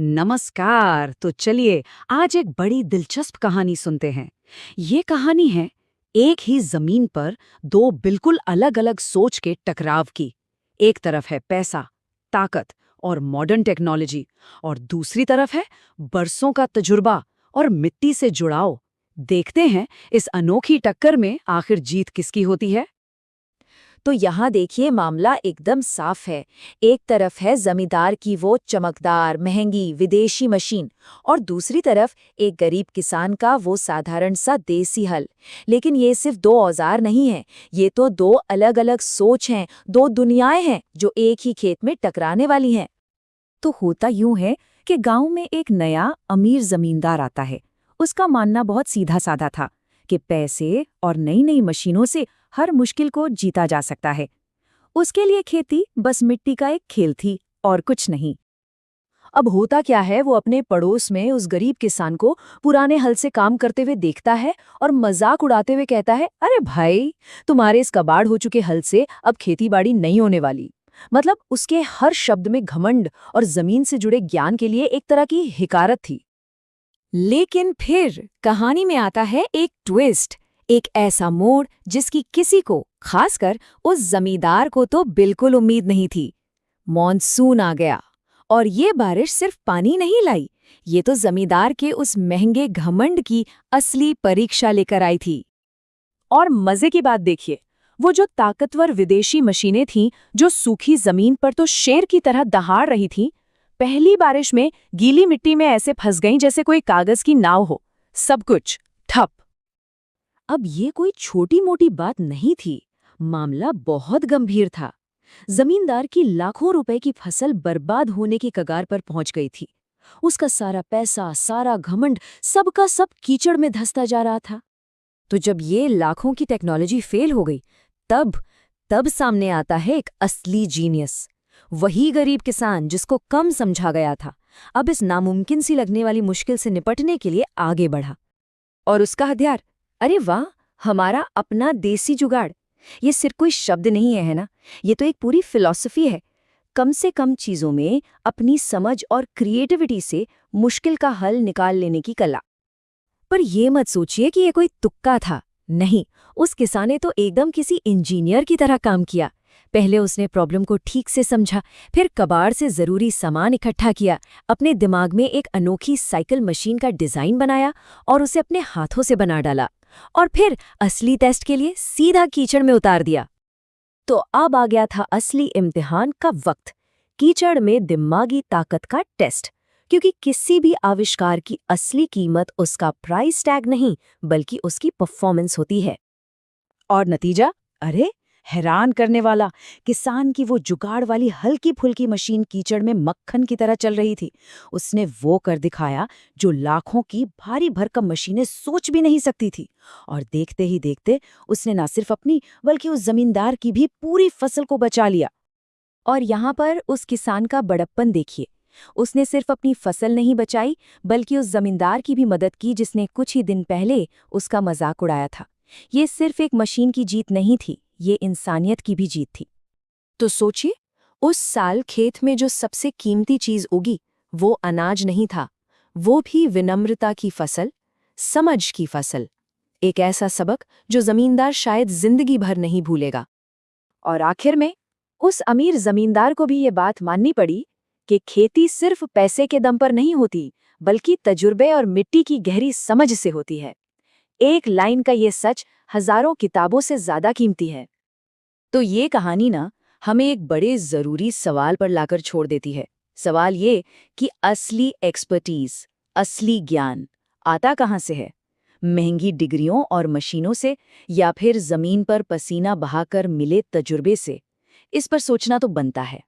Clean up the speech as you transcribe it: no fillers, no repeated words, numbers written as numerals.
नमस्कार। तो चलिए आज एक बड़ी दिलचस्प कहानी सुनते हैं। ये कहानी है एक ही जमीन पर दो बिल्कुल अलग-अलग सोच के टकराव की। एक तरफ है पैसा, ताकत और मॉडर्न टेक्नोलॉजी और दूसरी तरफ है बरसों का तजुर्बा और मिट्टी से जुड़ाव। देखते हैं इस अनोखी टक्कर में आखिर जीत किसकी होती है। तो यहाँ देखिए मामला एकदम साफ है। एक तरफ है जमींदार की वो चमकदार महंगी विदेशी मशीन और दूसरी तरफ एक गरीब किसान का वो साधारण सा देसी हल। लेकिन ये सिर्फ दो औजार नहीं हैं, ये तो दो अलग अलग सोच हैं, दो दुनियाएं हैं जो एक ही खेत में टकराने वाली हैं। तो होता यूं है कि गांव में एक नया अमीर जमींदार आता है। उसका मानना बहुत सीधा साधा था कि पैसे और नई नई मशीनों से हर मुश्किल को जीता जा सकता है। उसके लिए खेती बस मिट्टी का एक खेल थी और कुछ नहीं। अब होता क्या है, वो अपने पड़ोस में उस गरीब किसान को पुराने हल से काम करते हुए देखता है और मजाक उड़ाते हुए कहता है, अरे भाई, तुम्हारे इस कबाड़ हो चुके हल से अब खेतीबाड़ी नहीं होने वाली। मतलब उसके हर शब्द में घमंड और जमीन से जुड़े ज्ञान के लिए एक तरह की हिकारत थी। लेकिन फिर कहानी में आता है एक ट्विस्ट, एक ऐसा मोड़ जिसकी किसी को, खासकर उस जमींदार को तो बिल्कुल उम्मीद नहीं थी। मॉनसून आ गया और ये बारिश सिर्फ पानी नहीं लाई, ये तो जमींदार के उस महंगे घमंड की असली परीक्षा लेकर आई थी। और मजे की बात देखिए, वो जो ताकतवर विदेशी मशीनें थीं, जो सूखी जमीन पर तो शेर की तरह दहाड़ रही थीं, पहली बारिश में गीली मिट्टी में ऐसे फंस गईं जैसे कोई कागज की नाव हो। सब कुछ ठप। अब ये कोई छोटी मोटी बात नहीं थी, मामला बहुत गंभीर था। जमींदार की लाखों रुपए की फसल बर्बाद होने की कगार पर पहुंच गई थी। उसका सारा पैसा, सारा घमंड, सबका सब कीचड़ में धंसता जा रहा था। तो जब ये लाखों की टेक्नोलॉजी फेल हो गई, तब तब सामने आता है एक असली जीनियस। वही गरीब किसान जिसको कम समझा गया था, अब इस नामुमकिन सी लगने वाली मुश्किल से निपटने के लिए आगे बढ़ा। और उसका हथियार, अरे वाह, हमारा अपना देसी जुगाड़। ये सिर्फ कोई शब्द नहीं है ना, ये तो एक पूरी फिलॉसफी है। कम से कम चीजों में अपनी समझ और क्रिएटिविटी से मुश्किल का हल निकाल लेने की कला। पर ये मत सोचिए कि ये कोई तुक्का था। नहीं, उस किसान ने तो एकदम किसी इंजीनियर की तरह काम किया। पहले उसने प्रॉब्लम को ठीक से समझा, फिर कबाड़ से जरूरी सामान इकट्ठा किया, अपने दिमाग में एक अनोखी साइकिल मशीन का डिजाइन बनाया और उसे अपने हाथों से बना डाला, और फिर असली टेस्ट के लिए सीधा कीचड़ में उतार दिया। तो अब आ गया था असली इम्तिहान का वक्त, कीचड़ में दिमागी ताकत का टेस्ट। क्योंकि किसी भी आविष्कार की असली कीमत उसका प्राइस टैग नहीं, बल्कि उसकी परफॉर्मेंस होती है। और नतीजा, अरे हैरान करने वाला, किसान की वो जुगाड़ वाली हल्की फुल्की मशीन कीचड़ में मक्खन की तरह चल रही थी। उसने वो कर दिखाया जो लाखों की भारी भरकम मशीनें सोच भी नहीं सकती थी। और देखते ही देखते उसने न सिर्फ अपनी बल्कि उस जमींदार की भी पूरी फसल को बचा लिया। और यहाँ पर उस किसान का बड़प्पन देखिए। उसने सिर्फ अपनी फसल नहीं बचाई, बल्कि उस जमींदार की भी मदद की जिसने कुछ ही दिन पहले उसका मजाक उड़ाया था। ये सिर्फ एक मशीन की जीत नहीं थी, ये इंसानियत की भी जीत थी। तो सोचिए, उस साल खेत में जो सबसे कीमती चीज उगी, वो अनाज नहीं था, वो भी विनम्रता की फसल, समझ की फसल। एक ऐसा सबक जो जमींदार शायद जिंदगी भर नहीं भूलेगा। और आखिर में उस अमीर जमींदार को भी ये बात माननी पड़ी कि खेती सिर्फ पैसे के दम पर नहीं होती, बल्कि तजुर्बे और मिट्टी की गहरी समझ से होती है। एक लाइन का ये सच हजारों किताबों से ज्यादा कीमती है। तो ये कहानी ना हमें एक बड़े जरूरी सवाल पर लाकर छोड़ देती है। सवाल ये कि असली एक्सपर्टीज, असली ज्ञान आता कहाँ से है? महंगी डिग्रियों और मशीनों से, या फिर जमीन पर पसीना बहाकर मिले तजुर्बे से? इस पर सोचना तो बनता है।